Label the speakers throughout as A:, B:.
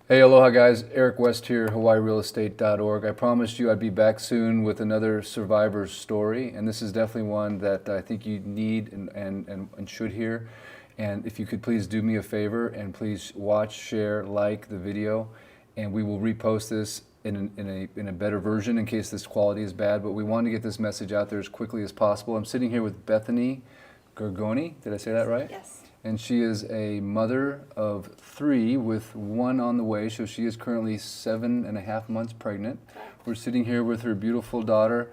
A: Hey, aloha guys, Eric West here, hawaiirealestate.org. I promised you I'd be back soon with another survivor's story, and this is definitely one that I think you need and should hear. And if you could please do me a favor and please watch, share, like the video, and we will repost this in a better version in case this quality is bad, but we want to get this message out there as quickly as possible. I'm sitting here with Bethany Gurgone, did I say that right?
B: Yes.
A: And she is a mother of 3 with 1 on the way, so she is currently 7.5 months pregnant. We're sitting here with her beautiful daughter,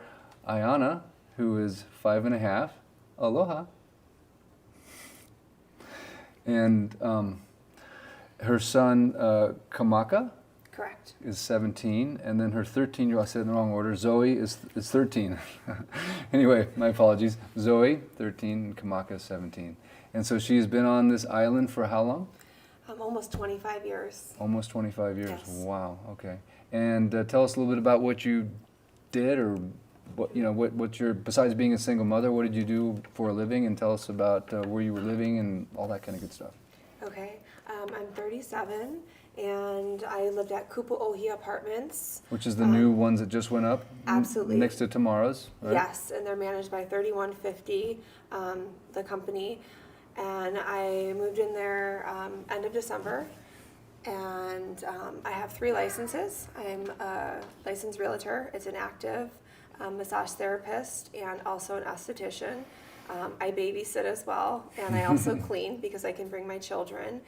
A: Ayana, who is 5.5. Aloha. And her son, Kamaka,
B: Correct.
A: is 17, and then her 13-year-old, I said it in the wrong order, Zoe is 13. Anyway, my apologies. Zoe, 13, and Kamaka is 17. And so she's been on this island for how long?
B: Almost 25 years.
A: Almost 25 years.
B: Yes.
A: Wow. Okay. And tell us a little bit about what you did, or what your, besides being a single mother, what did you do for a living, and tell us about where you were living and all that kind of good stuff.
B: Okay. I'm 37, and I lived at Kupu'ohi Apartments.
A: Which is the new ones that just went up?
B: Absolutely.
A: Next to Tamara's, right?
B: Yes, and they're managed by 3150, the company. And I moved in there end of December, and I have 3 licenses. I'm a licensed realtor, it's an active massage therapist, and also an esthetician. I babysit as well, and I also clean because I can bring my children,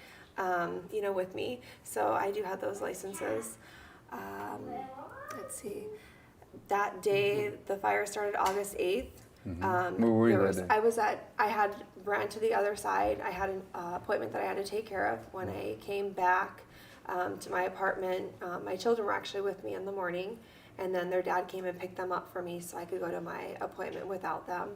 B: with me. So I do have those licenses. Let's see. That day, the fire started August 8th.
A: Where were you that day?
B: I had ran to the other side. I had an appointment that I had to take care of. When I came back to my apartment, my children were actually with me in the morning, and then their dad came and picked them up for me so I could go to my appointment without them.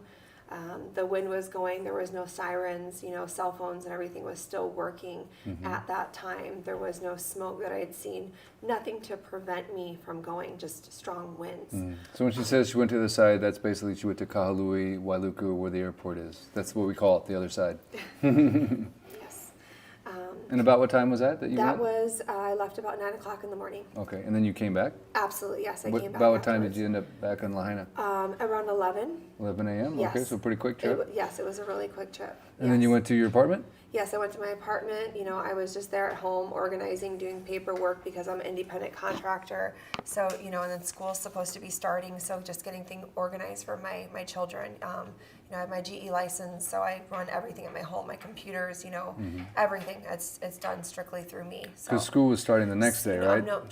B: The wind was going, there was no sirens, cell phones and everything was still working at that time. There was no smoke that I had seen, nothing to prevent me from going, just strong winds.
A: So when she says she went to the other side, that's basically she went to Kahului, Wailuku, where the airport is. That's what we call it, the other side.
B: Yes.
A: And about what time was that you
B: That
A: went?
B: was, I left about 9 o'clock in the morning.
A: Okay, and then you came back?
B: Absolutely, yes, I came back.
A: About what time did
B: afterwards.
A: you end up back in Lahaina?
B: Around 11.
A: 11 a.m.?
B: Yes.
A: Okay, so pretty quick trip.
B: Yes, it was a really quick trip.
A: And then you went to your apartment?
B: Yes, I went to my apartment. I was just there at home organizing, doing paperwork because I'm an independent contractor. So, and then school's supposed to be starting, so just getting things organized for my children. I have my GE license, so I run everything at my home, my computers, everything. It's done strictly through me.
A: Because school was starting the next day, right?
B: No,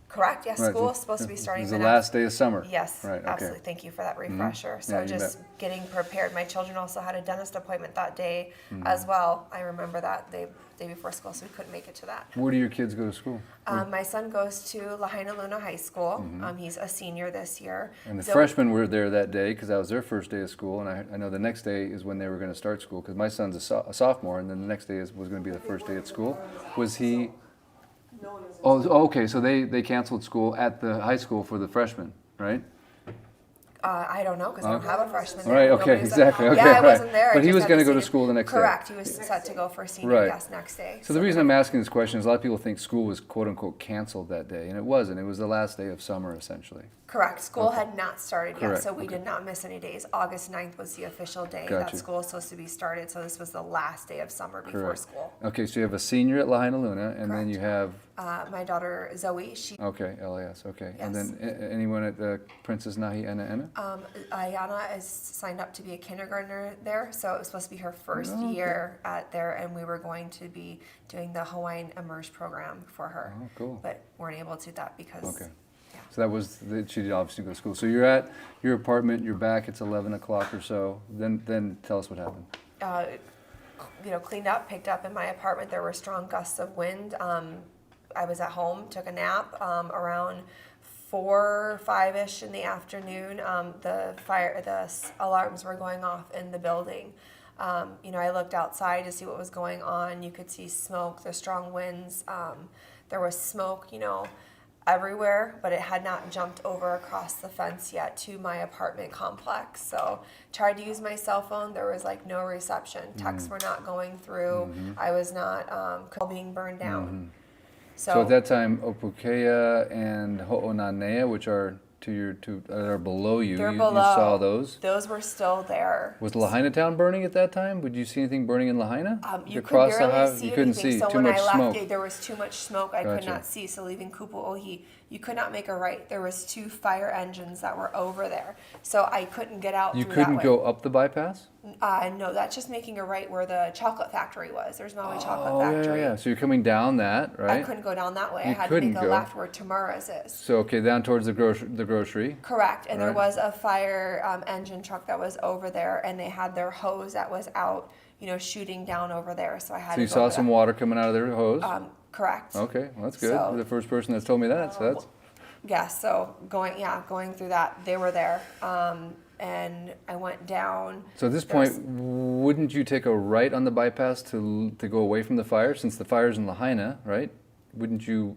B: correct. Yes,
A: Right.
B: school is supposed to be starting.
A: It was the last day of summer.
B: Yes,
A: Right, okay.
B: absolutely. Thank you for that refresher. So
A: Yeah, you
B: just getting prepared. My children also had a dentist appointment that day as well. I remember that day before school, so we couldn't make it to that.
A: Where do your kids go to school?
B: My son goes to Lahaina Luna High School. He's a senior this year.
A: And the freshmen were there that day because that was their first day of school, and I know the next day is when they were going to start school because my son's a sophomore, and then the next day was going to be the first day at school. Was he? Oh, okay. So they canceled school at the high school for the freshmen, right?
B: I don't know because I don't have a freshman
A: All
B: there.
A: right. Okay. Exactly. Okay.
B: Yeah, I
A: right.
B: wasn't there.
A: But
B: I
A: he
B: just
A: was
B: had
A: going to
B: the
A: go to
B: senior-
A: school the next day.
B: Correct. He was set to go for senior
A: Right.
B: yes next day.
A: So the reason I'm asking this question is a lot of people think school was quote unquote canceled that day, and it wasn't. It was the last day of summer essentially.
B: Correct. School had not started yet,
A: Correct.
B: so we did not miss any days. August 9th was the official day
A: Got
B: that
A: you.
B: school was supposed to be started, so this was the last day of summer before
A: Correct.
B: school.
A: Okay, so you have a senior at Lahaina Luna, and then
B: Correct.
A: you have
B: My daughter Zoe, she
A: okay LAS. Okay, and
B: Yes.
A: then anyone at the Princess Nahi Ena?
B: Ayana is signed up to be a kindergartner there, so it was supposed to be her first year at there, and we were going to be doing the Hawaiian Immerse program for her.
A: Oh, cool.
B: But weren't able to do that because
A: Okay. So that was she did obviously go to school. So you're at your apartment. You're back. It's 11 o'clock or so. Then tell us what happened.
B: Cleaned up, picked up in my apartment. There were strong gusts of wind. I was at home, took a nap around 4, 5-ish in the afternoon. The alarms were going off in the building. I looked outside to see what was going on. You could see smoke, the strong winds. There was smoke, everywhere, but it had not jumped over across the fence yet to my apartment complex. So tried to use my cell phone. There was no reception. Texts were not going through. I was not being burned down.
A: So at that time, Opukea and Ho'onanea, which are are below you,
B: They're
A: you
B: below.
A: saw those?
B: Those were still there.
A: Was Lahaina town burning at that time? Would you see anything burning in Lahaina?
B: You could
A: Across the
B: barely
A: highway?
B: see
A: You couldn't
B: anything.
A: see,
B: So
A: too
B: when
A: much
B: I left,
A: smoke.
B: there was too much smoke. I could
A: Gotcha.
B: not see. So leaving Kupu'ohi, you could not make a right. There was 2 fire engines that were over there. So I couldn't get out
A: You
B: through
A: couldn't
B: that
A: go up the bypass?
B: No, that's just making a right where the chocolate factory was. There's Maui Chocolate
A: Oh,
B: Factory.
A: yeah. So you're coming down that, right?
B: I couldn't go down that way. I
A: You
B: had to make
A: couldn't
B: a
A: go.
B: left where Tamura's is.
A: So, okay, down towards the grocery.
B: Correct. And there
A: Right.
B: was a fire engine truck that was over there, and they had their hose that was out, shooting down over there. So I had
A: So
B: to
A: you
B: go
A: saw
B: over
A: some
B: that.
A: water coming out of their hose?
B: Correct.
A: Okay, well, that's good.
B: So-
A: You're the first person that's told me that, so that's...
B: Yeah, so going through that, they were there. And I went down.
A: So at this
B: There's-
A: point, wouldn't you take a right on the bypass to go away from the fire, since the fire's in Lahaina, right? Wouldn't you,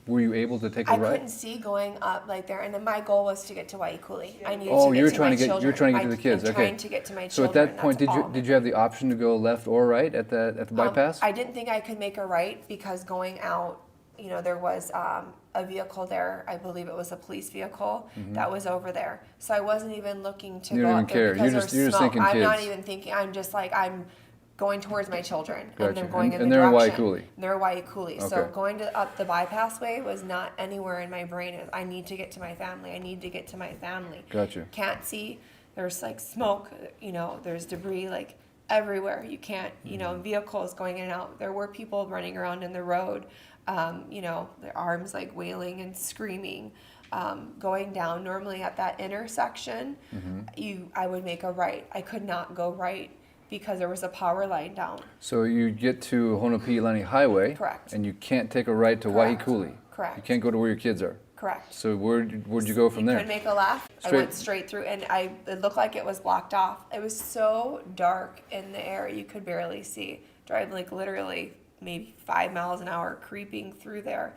A: were you able to take a
B: I
A: right?
B: couldn't see going up like there, and then my goal was to get to Waikuli. I needed
A: Oh,
B: to
A: you're
B: get to
A: trying
B: my
A: to get,
B: children.
A: you're trying to get to the kids,
B: I'm
A: okay.
B: trying to get to my
A: So at
B: children.
A: that point,
B: that's all.
A: did you have the option to go left or right at the bypass?
B: I didn't think I could make a right because going out, there was a vehicle there. I believe it was a police vehicle that was over there. So I wasn't even looking to
A: You
B: go
A: don't
B: up
A: even
B: there
A: care.
B: because
A: You're just-
B: there's
A: you're just
B: smoke.
A: thinking
B: I'm not
A: kids.
B: even thinking. I'm just like I'm going towards my children and
A: Gotcha.
B: they're going in
A: And
B: the
A: they're in
B: direction.
A: Waikuli.
B: They're Waikuli. So
A: Okay.
B: going up the bypass way was not anywhere in my brain. I need to get to my family. I need to get to my family.
A: Gotcha.
B: Can't see. There's like smoke. There's debris like everywhere. You can't. Vehicles going in and out. There were people running around in the road. Their arms like wailing and screaming. Going down normally at that intersection, I would make a right. I could not go right because there was a power line down.
A: So you get to Honopi'ilani Highway.
B: Correct.
A: And you can't take a right to
B: Correct.
A: Wahikuli.
B: Correct.
A: You can't go to where your kids are.
B: Correct.
A: So where'd you go from there?
B: Could make a left. I
A: Straight-
B: went straight through, and it looked like it was blocked off. It was so dark in the air, you could barely see. Driving like literally maybe 5 miles an hour, creeping through there.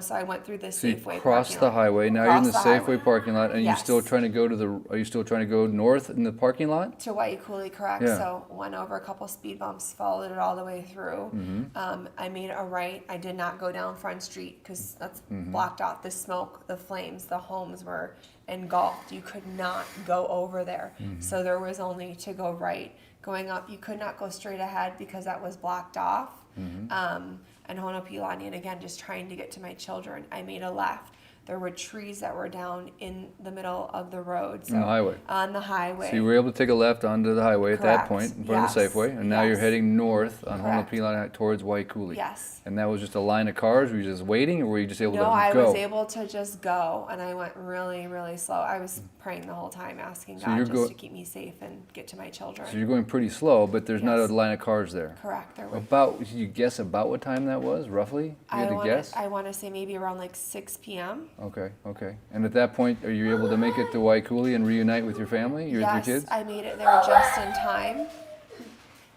B: So I went through the
A: So you
B: Safeway
A: crossed
B: parking
A: the
B: lot.
A: highway. Now you're in the
B: Crossed the highway.
A: Safeway parking lot, and you're
B: Yes.
A: still trying to go are you still trying to go north in the parking lot?
B: To Waikuli, correct.
A: Yeah.
B: So went over a couple speed bumps, followed it all the way through. I made a right. I did not go down Front Street because that's blocked off. The smoke, the flames, the homes were engulfed. You could not go over there. So there was only to go right. Going up, you could not go straight ahead because that was blocked off. And Honopi'ilani, and again, just trying to get to my children. I made a left. There were trees that were down in the middle of the road. So
A: On the highway.
B: On the highway.
A: So you were able to take a left onto the highway at that
B: Correct.
A: point in front of the
B: Yes.
A: Safeway, and now you're
B: Yes.
A: heading north on
B: Correct.
A: Honopi'ilani towards Waikuli.
B: Yes.
A: And that was just a line of cars? Were you just waiting, or were you just able
B: No,
A: to
B: I
A: go?
B: was able to just go, and I went really, really slow. I was praying the whole time, asking
A: So
B: God
A: you're
B: just to keep me safe and get to my children.
A: So you're going pretty slow, but there's not
B: Yes.
A: a line of cars there.
B: Correct. There were.
A: Can you guess about what time that was, roughly? You had to guess?
B: I want to say maybe around like 6 p.m.
A: Okay. And at that point, are you able to make it to Waikuli and reunite with your family, your
B: Yes,
A: kids?
B: I made it there just in time.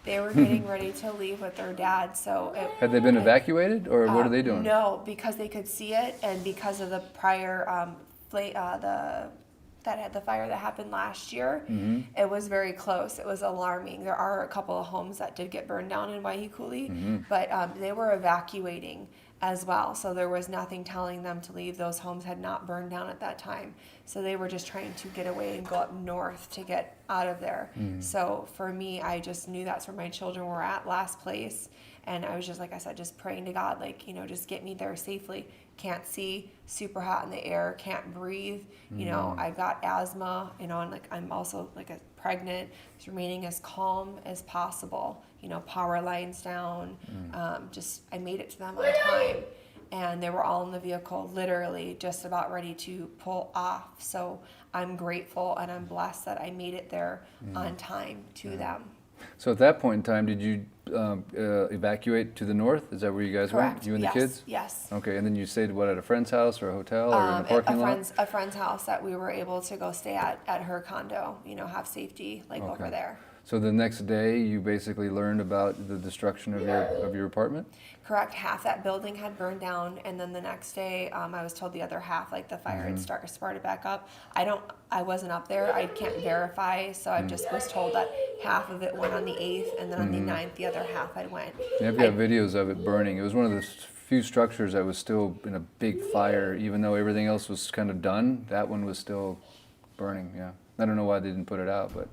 B: They were getting ready to leave with their dad, so
A: Had they been evacuated, or what are they doing?
B: No, because they could see it, and because of the prior the fire that happened last year, it was very close. It was alarming. There are a couple of homes that did get burned down in Waikuli, but they were evacuating as well. So there was nothing telling them to leave. Those homes had not burned down at that time. So they were just trying to get away and go up north to get out of there. So for me, I just knew that's where my children were at, last place. And I was just, like I said, just praying to God, like, just get me there safely. Can't see, super hot in the air, can't breathe. I've got asthma, and like I'm also like pregnant. Just remaining as calm as possible. Power lines down. I made it to them on time. And they were all in the vehicle, literally just about ready to pull off. So I'm grateful and I'm blessed that I made it there on time to them.
A: So at that point in time, did you evacuate to the north? Is that where you guys
B: Correct.
A: went? You and
B: Yes.
A: the kids?
B: Yes.
A: Okay, and then you stayed, at a friend's house or a hotel or in a parking lot?
B: A friend's house that we were able to go stay at her condo, have safety over there.
A: So the next day, you basically learned about the destruction of your apartment?
B: Correct. Half that building had burned down, and then the next day, I was told the other half, like the fire had started back up. I wasn't up there. I can't verify, so I just was told that half of it went on the 8th, and then on the 9th, the other half had went.
A: Yeah, I've got videos of it burning. It was one of the few structures that was still in a big fire, even though everything else was kind of done. That one was still burning. Yeah, I don't know why they didn't put it out, but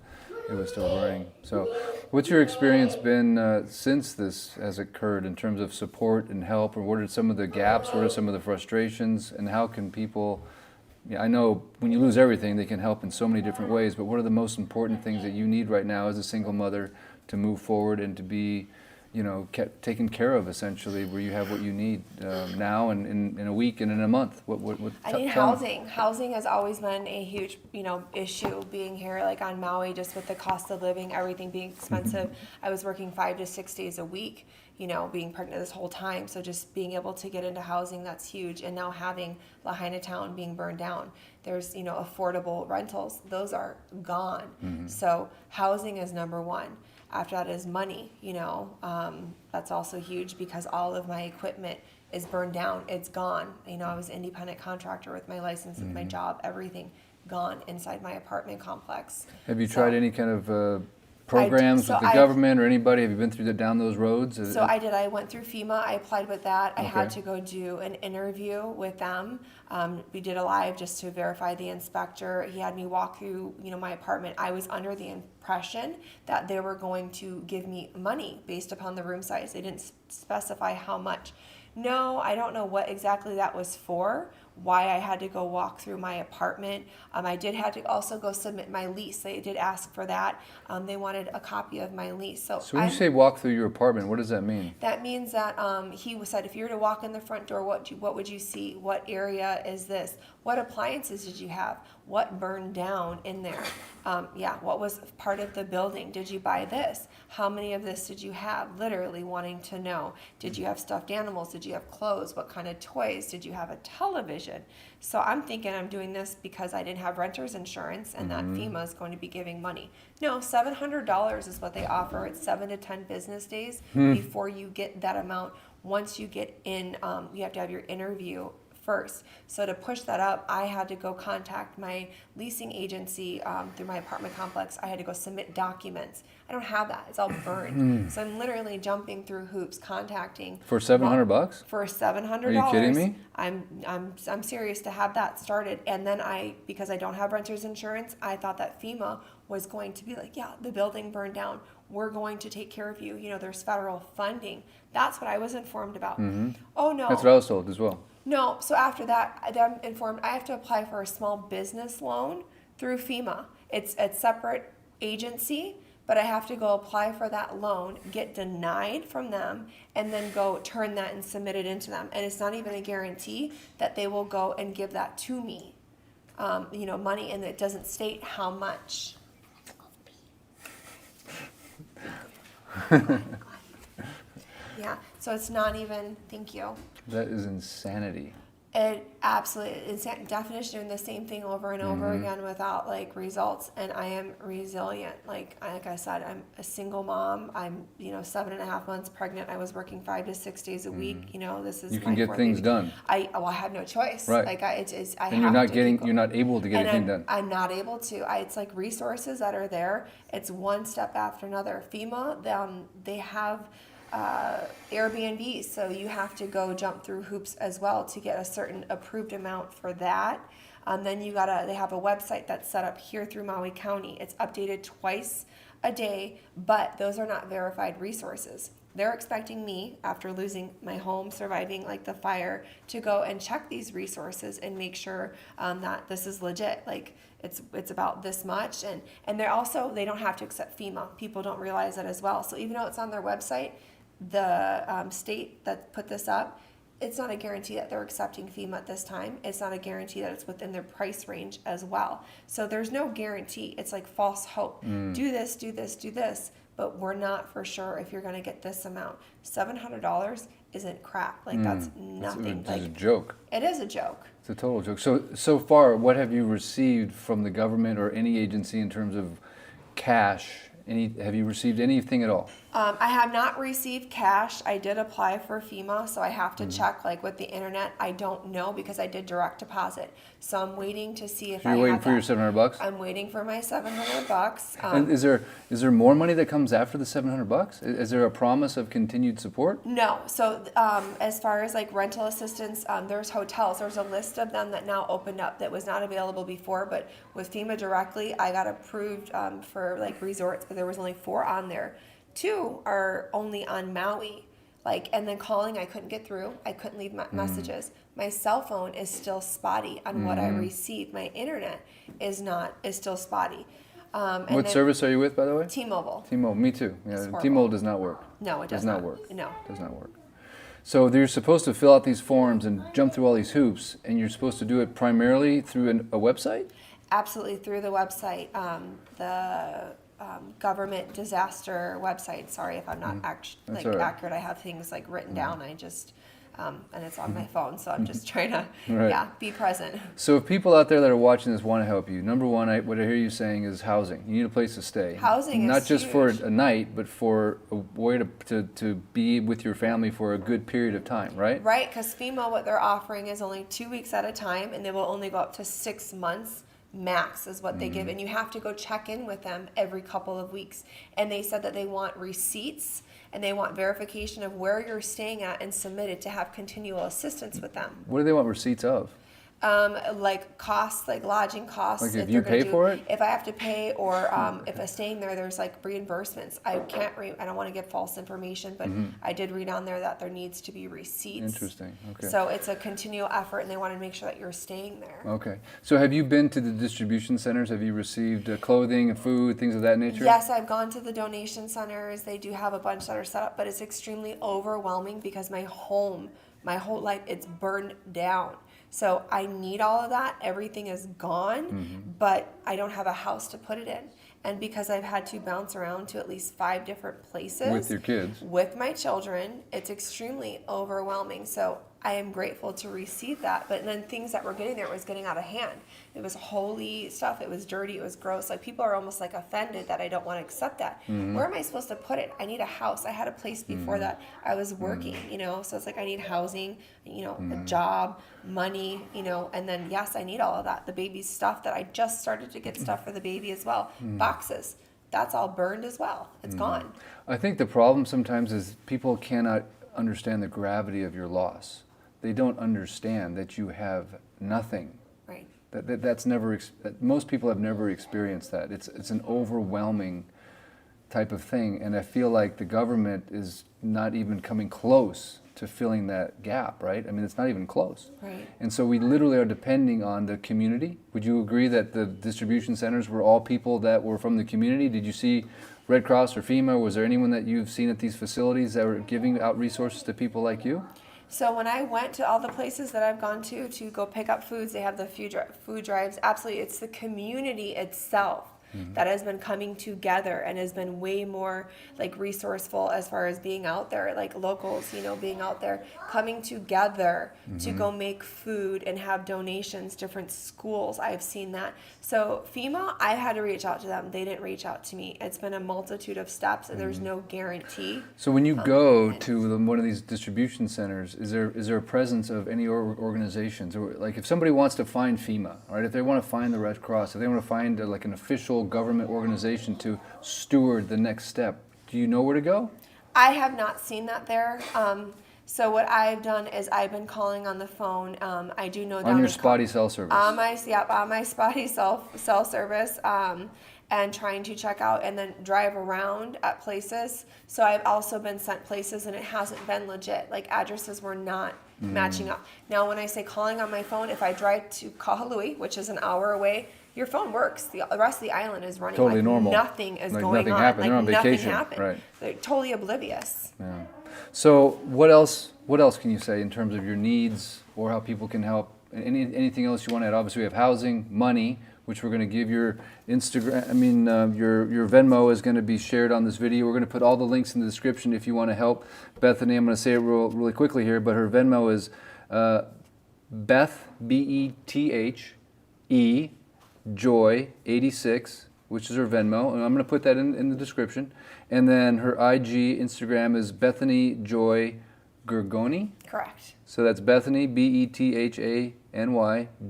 A: it was still burning. So, what's your experience been since this has occurred in terms of support and help, or what are some of the gaps? What are some of the frustrations, and how can people? Yeah, I know when you lose everything, they can help in so many different ways, but what are the most important things that you need right now as a single mother to move forward and to be, taken care of essentially, where you have what you need now and in a week and in a month? What
B: I need
A: tell me.
B: housing. Housing has always been a huge, issue being here, like on Maui, just with the cost of living, everything being expensive. I was working 5 to 6 days a week, being pregnant this whole time. So just being able to get into housing, that's huge. And now having Lahaina town being burned down, there's, affordable rentals. Those are gone. So housing is number one. After that is money, that's also huge because all of my equipment is burned down. It's gone. I was an independent contractor with my license, with my job, everything gone inside my apartment complex.
A: Have you tried any kind of programs with the government or anybody? Have you been through down those roads?
B: So I did. I went through FEMA. I applied with that. I had
A: Okay.
B: to go do an interview with them. We did a live just to verify the inspector. He had me walk through, my apartment. I was under the impression that they were going to give me money based upon the room size. They didn't specify how much. No, I don't know what exactly that was for, why I had to go walk through my apartment. I did have to also go submit my lease. They did ask for that. They wanted a copy of my lease. So
A: when you say walk through your apartment, what does that mean?
B: that means that he said, if you were to walk in the front door, what would you see? What area is this? What appliances did you have? What burned down in there? What was part of the building? Did you buy this? How many of this did you have? Literally wanting to know. Did you have stuffed animals? Did you have clothes? What kind of toys? Did you have a television? So I'm thinking I'm doing this because I didn't have renter's insurance and that FEMA is going to be giving money. No, $700 is what they offer. It's 7 to 10 business days before you get that amount. Once you get in, you have to have your interview first. So to push that up, I had to go contact my leasing agency through my apartment complex. I had to go submit documents. I don't have that. It's all burned. So I'm literally jumping through hoops, contacting
A: For $700?
B: for $700.
A: Are you kidding me?
B: I'm serious to have that started. And then because I don't have renter's insurance, I thought that FEMA was going to be like, yeah, the building burned down. We're going to take care of you. There's federal funding. That's what I was informed about. Oh no.
A: That's what I was told as well.
B: No, so after that, I'm informed I have to apply for a small business loan through FEMA. It's a separate agency, but I have to go apply for that loan, get denied from them, and then go turn that and submit it into them. And it's not even a guarantee that they will go and give that to me, money, and it doesn't state how much. Yeah, so it's not even, thank you.
A: That is insanity.
B: It absolutely is. Definition doing the same thing over and over again without results. And I am resilient. Like I said, I'm a single mom. I'm 7.5 months pregnant. I was working 5 to 6 days a week. This is
A: You can get things done.
B: I had no choice.
A: Right.
B: And
A: you're not able to get anything done.
B: I'm not able to. It's like resources that are there. It's one step after another. FEMA, they have Airbnbs, so you have to go jump through hoops as well to get a certain approved amount for that. Then they have a website that's set up here through Maui County. It's updated twice a day, but those are not verified resources. They're expecting me, after losing my home, surviving the fire, to go and check these resources and make sure that this is legit. It's about this much, and they don't have to accept FEMA. People don't realize that as well. So even though it's on their website, the state that put this up, it's not a guarantee that they're accepting FEMA at this time. It's not a guarantee that it's within their price range as well. So there's no guarantee. It's like false hope. Do this, do this, do this, but we're not for sure if you're going to get this amount. $700 isn't crap. That's nothing.
A: It's a joke.
B: It is a joke.
A: It's a total joke. So far, what have you received from the government or any agency in terms of cash? Have you received anything at all?
B: I have not received cash. I did apply for FEMA, so I have to check like with the internet. I don't know because I did direct deposit. So I'm waiting to see if
A: So you're
B: I
A: waiting
B: have
A: for your
B: that.
A: $700?
B: I'm waiting for my $700.
A: And is there more money that comes after the $700? Is there a promise of continued support?
B: No. So as far as like rental assistance, there's hotels. There's a list of them that now opened up that was not available before. But with FEMA directly, I got approved for like resorts, but there was only 4 on there. 2 are only on Maui. Like, and then calling, I couldn't get through. I couldn't leave messages. My cell phone is still spotty on what I receive. My internet is still spotty.
A: What service are you with, by the way?
B: T-Mobile.
A: T-Mobile, me too. Yeah, T-Mobile does not work.
B: No, it does
A: not work.
B: No.
A: Does not work. So you're supposed to fill out these forms and jump through all these hoops, and you're supposed to do it primarily through a website?
B: Absolutely, through the website, government disaster website. Sorry if I'm not accurate. I have things like written down. I just and it's on my phone, so I'm just trying to be present.
A: So if people out there that are watching this want to help you, number one, what I hear you saying is housing. You need a place to stay.
B: Housing
A: not
B: is
A: just
B: huge.
A: for a night, but for a way to be with your family for a good period of time, right?
B: Right, because FEMA, what they're offering is only 2 weeks at a time, and they will only go up to 6 months. Max is what they give, and you have to go check in with them every couple of weeks. And they said that they want receipts and they want verification of where you're staying at and submitted to have continual assistance with them.
A: What do they want receipts of?
B: Like costs, like lodging costs.
A: Like if you pay for it?
B: If I have to pay, or if I'm staying there, there's like reimbursements. I don't want to give false information, but I did read on there that there needs to be receipts.
A: Interesting. Okay.
B: So it's a continual effort, and they want to make sure that you're staying there.
A: Okay. So have you been to the distribution centers? Have you received clothing and food, things of that nature?
B: Yes, I've gone to the donation centers. They do have a bunch that are set up, but it's extremely overwhelming because my whole life, it's burned down. So I need all of that. Everything is gone, but I don't have a house to put it in. And because I've had to bounce around to at least 5 different places
A: With your kids.
B: with my children, it's extremely overwhelming. So I am grateful to receive that. But then things that were getting there was getting out of hand. It was holy stuff. It was dirty. It was gross. Like people are almost like offended that I don't want to accept that. Where am I supposed to put it? I need a house. I had a place before that. I was working, so it's like I need housing, a job, money, and then yes, I need all of that. The baby's stuff that I just started to get stuff for the baby as well. Boxes. That's all burned as well. It's gone.
A: I think the problem sometimes is people cannot understand the gravity of your loss. They don't understand that you have nothing.
B: Right.
A: That's never. Most people have never experienced that. It's an overwhelming type of thing, and I feel like the government is not even coming close to filling that gap. Right? I mean, it's not even close.
B: Right.
A: And so we literally are depending on the community. Would you agree that the distribution centers were all people that were from the community? Did you see Red Cross or FEMA? Was there anyone that you've seen at these facilities that were giving out resources to people like you?
B: So when I went to all the places that I've gone to go pick up foods, they have the food drives. Absolutely, it's the community itself that has been coming together and has been way more like resourceful as far as being out there, like locals, being out there, coming together to go make food and have donations, different schools. I've seen that. So FEMA, I had to reach out to them. They didn't reach out to me. It's been a multitude of steps, and there's no guarantee.
A: So when you go to one of these distribution centers, is there a presence of any organizations? Or like if somebody wants to find FEMA, right? If they want to find the Red Cross, if they want to find like an official government organization to steward the next step, do you know where to go?
B: I have not seen that there. So what I've done is I've been calling on the phone. I do know
A: on your spotty cell service.
B: On my spotty cell service, and trying to check out and then drive around at places. So I've also been sent places and it hasn't been legit. Like addresses were not matching up. Now when I say calling on my phone, if I drive to Kahului, which is an hour away, your phone works. The rest of the island is running
A: totally
B: like
A: normal.
B: Nothing is
A: like
B: going
A: nothing
B: on.
A: Happened.
B: Like
A: They're on
B: nothing
A: vacation.
B: happened.
A: Right.
B: They're totally oblivious.
A: Yeah. So what else can you say in terms of your needs or how people can help? Anything else you want to add? Obviously we have housing, money, which we're going to give your Instagram. Your Venmo is going to be shared on this video. We're going to put all the links in the description if you want to help Bethany. I'm going to say it really quickly here, but her Venmo is Beth BETHE Joy86 which is her Venmo, and I'm going to put that in the description. And then her IG, Instagram is Bethany Joy Gurgone.
B: Correct.
A: So that's Bethany, Bethany,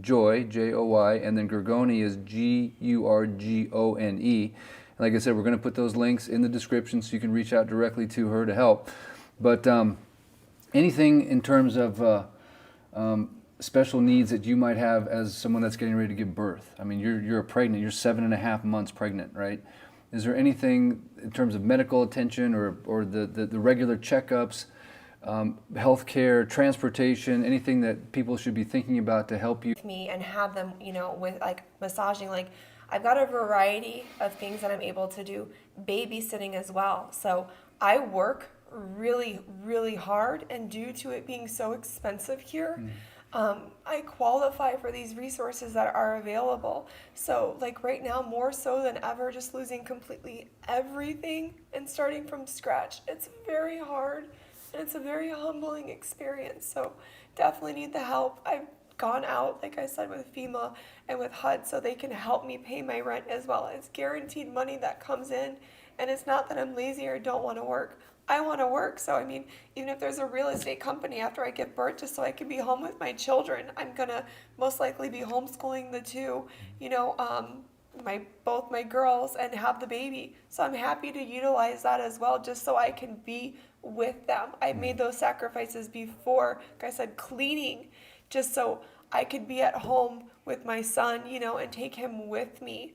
A: Joy, Joy, and then Gurgone is Gurgone. Like I said, we're going to put those links in the description so you can reach out directly to her to help. But anything in terms of special needs that you might have as someone that's getting ready to give birth. I mean, you're pregnant. You're 7.5 months pregnant, right? Is there anything in terms of medical attention or the regular checkups, healthcare, transportation, anything that people should be thinking about to help you?
B: Me and have them, with like massaging, like I've got a variety of things that I'm able to do, babysitting as well. So I work really, really hard, and due to it being so expensive here, I qualify for these resources that are available. So like right now, more so than ever, just losing completely everything and starting from scratch. It's very hard, and it's a very humbling experience. So definitely need the help. I've gone out, like I said, with FEMA and with HUD so they can help me pay my rent as well. It's guaranteed money that comes in, and it's not that I'm lazy or don't want to work. I want to work. So I mean, even if there's a real estate company after I give birth just so I can be home with my children, I'm gonna most likely be homeschooling the two, both my girls, and have the baby. So I'm happy to utilize that as well, just so I can be with them. I made those sacrifices before, like I said, cleaning, just so I could be at home with my son, and take him with me.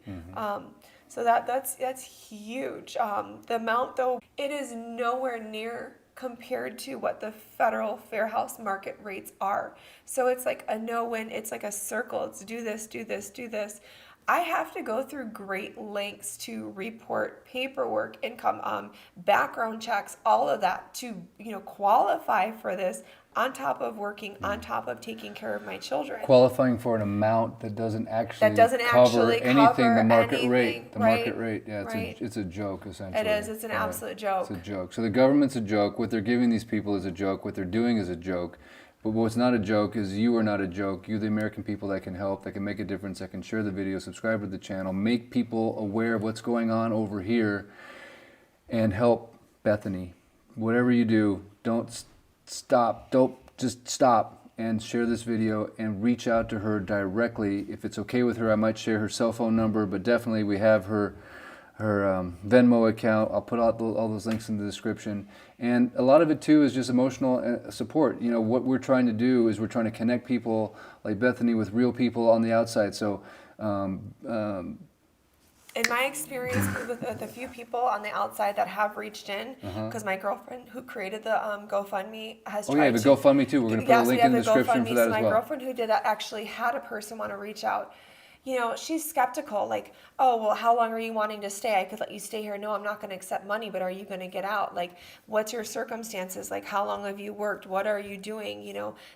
B: So that's huge. The amount, though, it is nowhere near compared to what the federal fair house market rates are. So it's like a no-win. It's like a circle. It's do this, do this, do this. I have to go through great lengths to report paperwork, income, background checks, all of that to, qualify for this, on top of working, on top of taking care of my children.
A: Qualifying for an amount that doesn't actually cover anything, the market rate. The market rate, yeah, it's a joke, essentially.
B: It is, it's an absolute joke.
A: It's a joke. So the government's a joke. What they're giving these people is a joke. What they're doing is a joke. But what's not a joke is you are not a joke. You're the American people that can help, that can make a difference, that can share the video, subscribe to the channel, make people aware of what's going on over here, and help Bethany. Whatever you do, don't stop. Just stop and share this video and reach out to her directly. If it's okay with her, I might share her cell phone number, but definitely we have her Venmo account. I'll put out all those links in the description. And a lot of it too is just emotional support. What we're trying to do is we're trying to connect people like Bethany with real people on the outside. So
B: in my experience with a few people on the outside that have reached in, because my girlfriend who created the GoFundMe has tried
A: the GoFundMe too. We're going to put a link in the description for that as well.
B: My girlfriend who did that actually had a person want to reach out. She's skeptical, like, oh, well, how long are you wanting to stay? I could let you stay here. No, I'm not going to accept money, but are you going to get out? Like, what's your circumstances? Like, how long have you worked? What are you doing?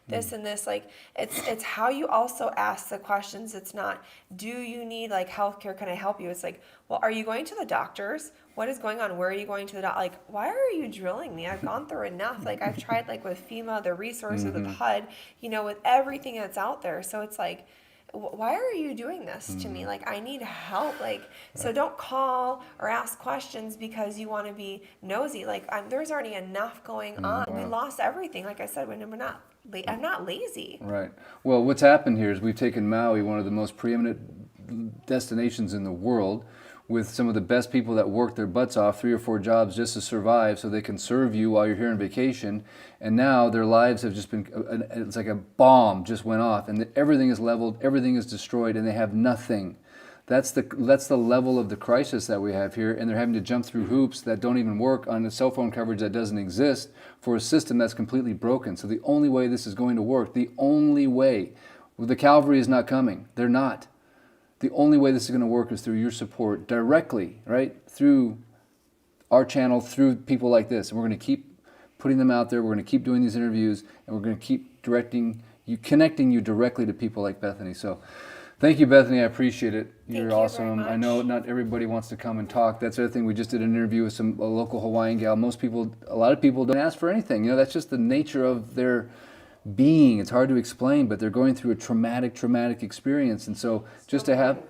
B: This and this. Like, it's how you also ask the questions. It's not, do you need, like, healthcare? Can I help you? It's like, well, are you going to the doctors? What is going on? Where are you going to the doctor? Like, why are you drilling me? I've gone through enough. Like, I've tried, like, with FEMA, the resources, with HUD, with everything that's out there. So it's like, why are you doing this to me? Like, I need help. Like, so don't call or ask questions because you want to be nosy. Like, there's already enough going on. We lost everything. Like I said, I'm not lazy.
A: Right. Well, what's happened here is we've taken Maui, one of the most preeminent destinations in the world, with some of the best people that work their butts off, 3 or 4 jobs just to survive so they can serve you while you're here on vacation. And now their lives have just been, it's like a bomb just went off, and everything is leveled, everything is destroyed, and they have nothing. That's the level of the crisis that we have here, and they're having to jump through hoops that don't even work on a cell phone coverage that doesn't exist for a system that's completely broken. So the only way this is going to work, the only way, the cavalry is not coming. They're not. The only way this is going to work is through your support directly, right? Through our channel, through people like this. And we're going to keep putting them out there. We're going to keep doing these interviews, and we're going to keep connecting you directly to people like Bethany. So thank you, Bethany. I appreciate it. You're awesome.
B: Very much.
A: I know not everybody wants to come and talk. That's the other thing. We just did an interview with a local Hawaiian gal. A lot of people don't ask for anything. That's just the nature of their being. It's hard to explain, but they're going through a traumatic experience. And so just to have,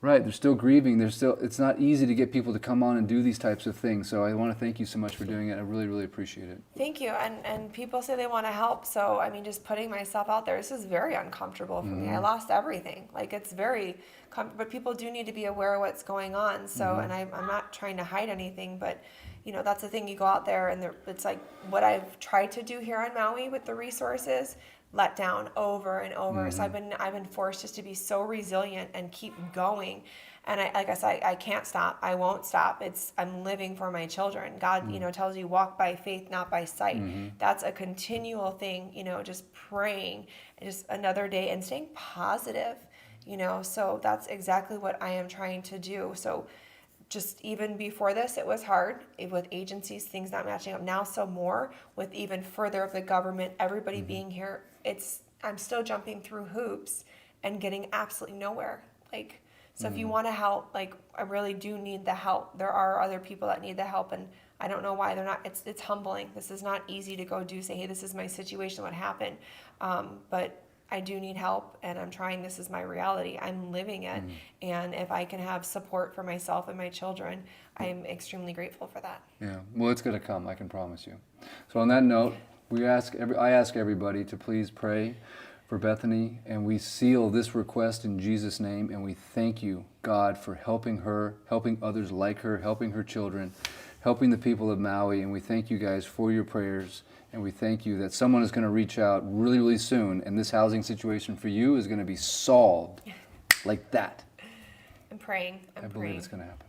A: Right, they're still grieving. It's not easy to get people to come on and do these types of things. So I want to thank you so much for doing it. I really, really appreciate it.
B: Thank you. And people say they want to help. So, I mean, just putting myself out there, this is very uncomfortable for me. I lost everything. Like, it's very, but people do need to be aware of what's going on. So, and I'm not trying to hide anything, but, you know, that's the thing. You go out there and it's like what I've tried to do here on Maui with the resources, let down over and over. So I've been forced just to be so resilient and keep going. And like I said, I can't stop. I won't stop. I'm living for my children. God, you know, tells you walk by faith, not by sight. That's a continual thing, you know, just praying, just another day and staying positive, you know. So that's exactly what I am trying to do. So just even before this, it was hard with agencies, things not matching up. Now, so more with even further of the government, everybody being here. I'm still jumping through hoops and getting absolutely nowhere. Like, so if you want to help, like, I really do need the help. There are other people that need the help, and I don't know why they're not. It's humbling. This is not easy to go say, hey, this is my situation, what happened. But I do need help, and I'm trying. This is my reality. I'm living it, and if I can have support for myself and my children, I'm extremely grateful for that.
A: Yeah, well, it's going to come, I can promise you. So on that note, I ask everybody to please pray for Bethany, and we seal this request in Jesus' name, and we thank you, God, for helping her, helping others like her, helping her children, helping the people of Maui, and we thank you guys for your prayers, and we thank you that someone is going to reach out really, really soon, and this housing situation for you is going to be solved like that.
B: I'm praying.
A: I believe it's going to happen.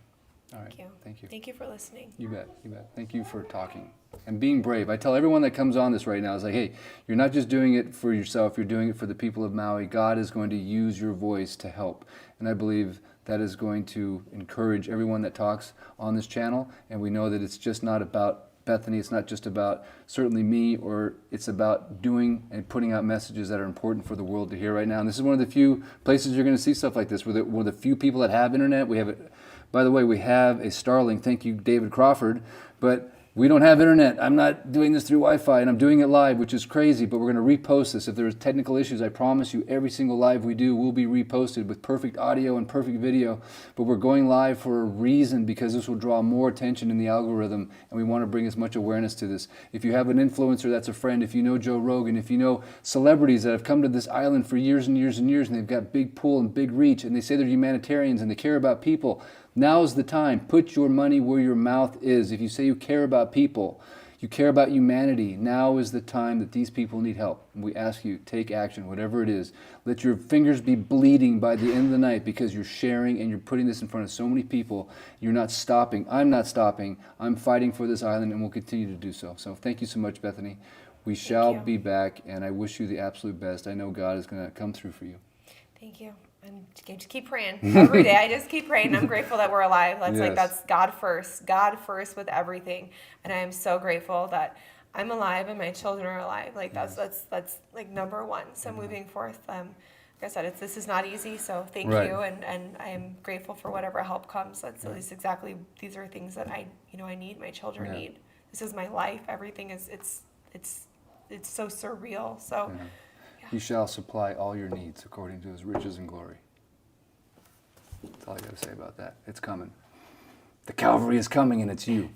A: All right. Thank you.
B: Thank you for listening.
A: You bet. You bet. Thank you for talking and being brave. I tell everyone that comes on this right now, is like, hey, you're not just doing it for yourself, you're doing it for the people of Maui. God is going to use your voice to help. And I believe that is going to encourage everyone that talks on this channel. And we know that it's just not about Bethany. It's not just about certainly me, or it's about doing and putting out messages that are important for the world to hear right now. And this is one of the few places you're going to see stuff like this. We're the few people that have internet. We have it. By the way, we have a Starlink. Thank you, David Crawford. But we don't have internet. I'm not doing this through Wi-Fi, and I'm doing it live, which is crazy, but we're going to repost this. If there's technical issues, I promise you every single live we do will be reposted with perfect audio and perfect video. But we're going live for a reason, because this will draw more attention in the algorithm, and we want to bring as much awareness to this. If you have an influencer that's a friend, if you know Joe Rogan, if you know celebrities that have come to this island for years and years and years, and they've got big pull and big reach, and they say they're humanitarians and they care about people, now's the time. Put your money where your mouth is. If you say you care about people, you care about humanity, now is the time that these people need help. We ask you, take action, whatever it is. Let your fingers be bleeding by the end of the night, because you're sharing and you're putting this in front of so many people. You're not stopping. I'm not stopping. I'm fighting for this island, and we'll continue to do so. So thank you so much, Bethany. We shall be back, and I wish you the absolute best. I know God is going to come through for you.
B: Thank you. And just keep praying every day. I just keep praying. I'm grateful that we're alive. That's God first with everything. And I am so grateful that I'm alive and my children are alive. Like that's like number one. So moving forth, like I said, this is not easy. So thank you, and I am grateful for whatever help comes. That's at least exactly, these are things that I need. My children need. This is my life. Everything is it's so surreal. So.
A: He shall supply all your needs according to his riches and glory. That's all I got to say about that. It's coming. The Calvary is coming, and it's you.